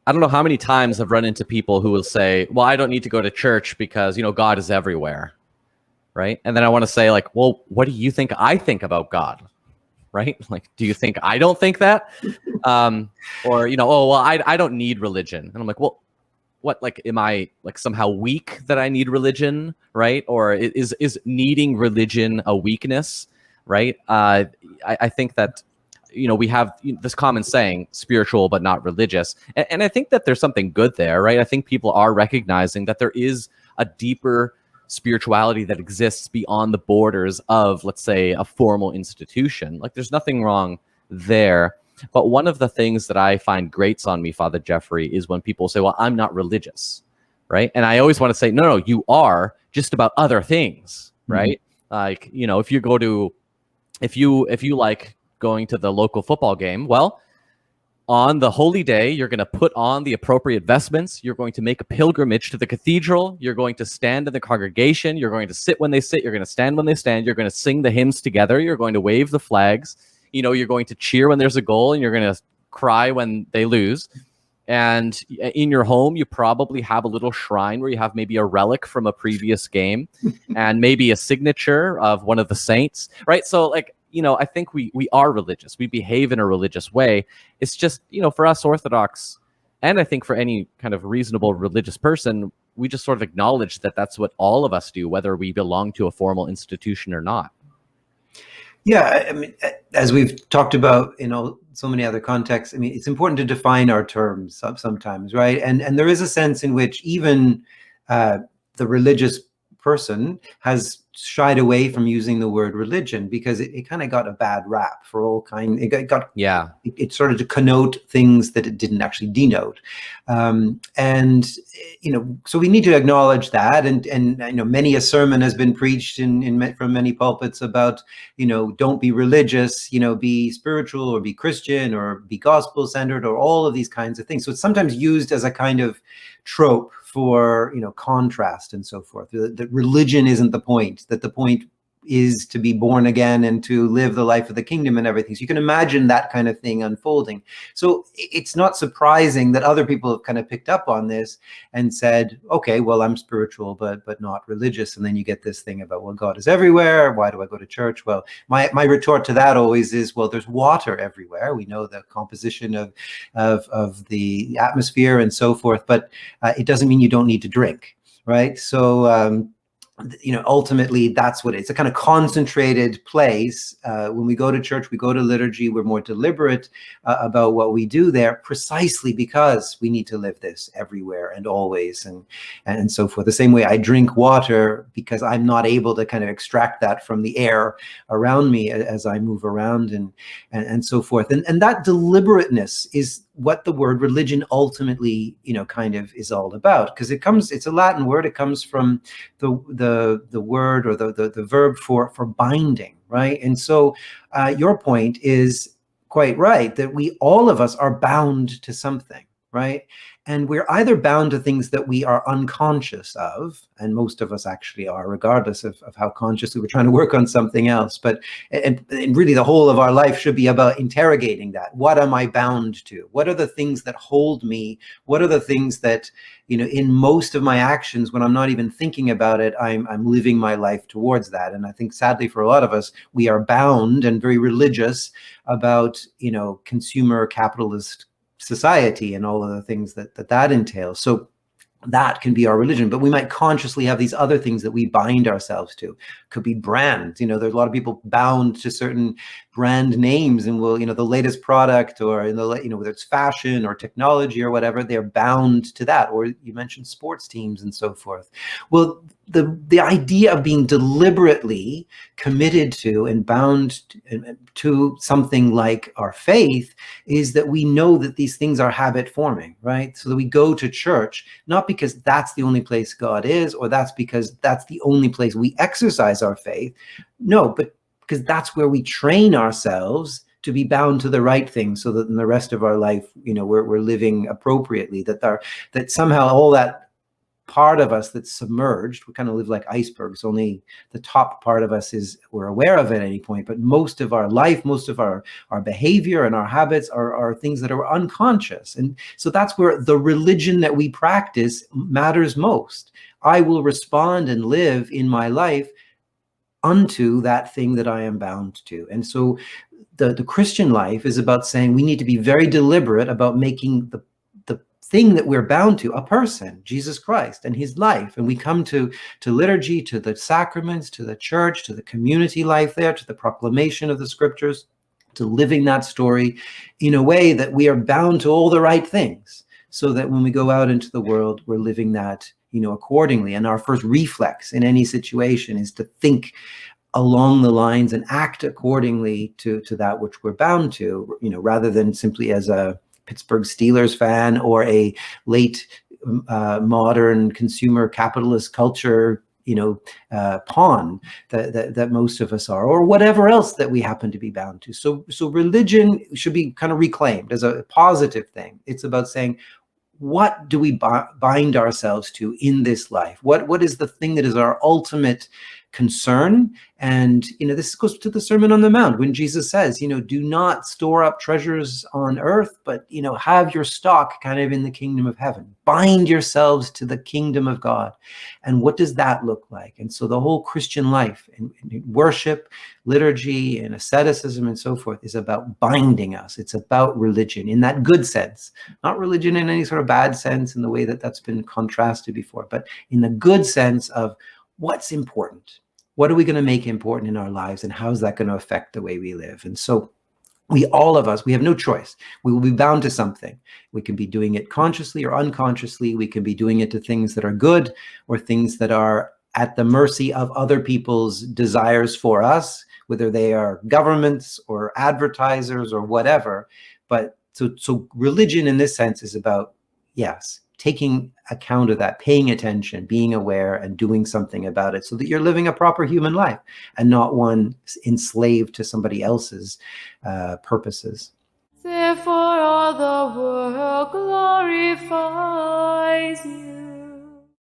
I don't know how many times I've run into people who will say, well, I don't need to go to church because, God is everywhere. Right. And then I want to say, like, well, what do you think I think about God? Right. Like, do you think I don't think that? Or, oh, well, I don't need religion. And I'm like, well, what, like, am I like somehow weak that I need religion? Right. Or is needing religion a weakness? Right. I think that, we have this common saying, spiritual but not religious. And I think that there's something good there, right? I think people are recognizing that there is a deeper spirituality that exists beyond the borders of, let's say, a formal institution. Like, there's nothing wrong there. But one of the things that I find grates on me, Father Geoffrey, is when people say, well, I'm not religious, right? And I always want to say, no, you are, just about other things, right? Like, if you go to, if you like going to the local football game, well, on the holy day, you're going to put on the appropriate vestments. You're going to make a pilgrimage to the cathedral. You're going to stand in the congregation. You're going to sit when they sit. You're going to stand when they stand. You're going to sing the hymns together. You're going to wave the flags. You're going to cheer when there's a goal, and you're going to cry when they lose. And in your home, you probably have a little shrine where you have maybe a relic from a previous game and maybe a signature of one of the saints, right? So, like, I think we are religious. We behave in a religious way. It's just, for us Orthodox, and I think for any kind of reasonable religious person, we just sort of acknowledge that that's what all of us do, whether we belong to a formal institution or not. Yeah, I mean, as we've talked about, so many other contexts, I mean, it's important to define our terms sometimes, right? And there is a sense in which even the religious person has shied away from using the word religion because it kind of got a bad rap for all kind. It started to connote things that it didn't actually denote, and so we need to acknowledge that. And many a sermon has been preached from many pulpits about don't be religious, be spiritual or be Christian or be gospel centered or all of these kinds of things. So it's sometimes used as a kind of trope for contrast and so forth. That religion isn't the point, that the point is to be born again and to live the life of the kingdom and everything. So you can imagine that kind of thing unfolding. So it's not surprising that other people have kind of picked up on this and said, okay, well, I'm spiritual, but not religious. And then you get this thing about, well, God is everywhere. Why do I go to church? Well, my retort to that always is, well, there's water everywhere. We know the composition of the atmosphere and so forth, but it doesn't mean you don't need to drink, right? So, ultimately, that's what it's a kind of concentrated place. When we go to church, we go to liturgy, we're more deliberate about what we do there, precisely because we need to live this everywhere and always and so forth. The same way I drink water because I'm not able to kind of extract that from the air around me as I move around and so forth. And that deliberateness is what the word religion ultimately, kind of is all about, because it's a Latin word. It comes from the word or the verb for binding, right? And so your point is quite right, that all of us are bound to something, right? And we're either bound to things that we are unconscious of, and most of us actually are, regardless of how consciously we're trying to work on something else. But and really the whole of our life should be about interrogating that. What am I bound to? What are the things that hold me? What are the things that, in most of my actions, when I'm not even thinking about it, I'm living my life towards that. And I think sadly for a lot of us, we are bound and very religious about, consumer capitalist society and all of the things that entails. So that can be our religion, but we might consciously have these other things that we bind ourselves to. Could be brands. There's a lot of people bound to certain brand names, and will, the latest product, or whether it's fashion or technology or whatever, they're bound to that. Or you mentioned sports teams and so forth. Well, the idea of being deliberately committed to and bound to something like our faith is that we know that these things are habit forming, right? So that we go to church, not because that's the only place God is, or that's because that's the only place we exercise our faith. No, but because that's where we train ourselves to be bound to the right things, so that in the rest of our life, we're living appropriately, that somehow all that part of us that's submerged. We kind of live like icebergs. Only the top part of us we're aware of at any point. But most of our life, most of our behavior and our habits are things that are unconscious. And so that's where the religion that we practice matters most. I will respond and live in my life unto that thing that I am bound to. And so the Christian life is about saying we need to be very deliberate about making the thing that we're bound to a person, Jesus Christ and his life. And we come to liturgy, to the sacraments, to the church, to the community life there, to the proclamation of the scriptures, to living that story in a way that we are bound to all the right things, so that when we go out into the world, we're living that, accordingly. And our first reflex in any situation is to think along the lines and act accordingly to that which we're bound to, rather than simply as a Pittsburgh Steelers fan or a late modern consumer capitalist culture, pawn that most of us are, or whatever else that we happen to be bound to. So religion should be kind of reclaimed as a positive thing. It's about saying, what do we bind ourselves to in this life? What is the thing that is our ultimate concern? And this goes to the Sermon on the Mount, when Jesus says, do not store up treasures on earth, but have your stock kind of in the kingdom of heaven. Bind yourselves to the kingdom of God. And what does that look like? And so the whole Christian life and worship, liturgy, and asceticism and so forth is about binding us. It's about religion in that good sense, not religion in any sort of bad sense in the way that that's been contrasted before, but in the good sense of what's important. What are we going to make important in our lives, and how is that going to affect the way we live? And so all of us, we have no choice. We will be bound to something. We can be doing it consciously or unconsciously. We can be doing it to things that are good or things that are at the mercy of other people's desires for us, whether they are governments or advertisers or whatever. But so religion in this sense is about, yes, taking account of that, paying attention, being aware, and doing something about it, so that you're living a proper human life and not one enslaved to somebody else's purposes. Therefore all the world glorifies you.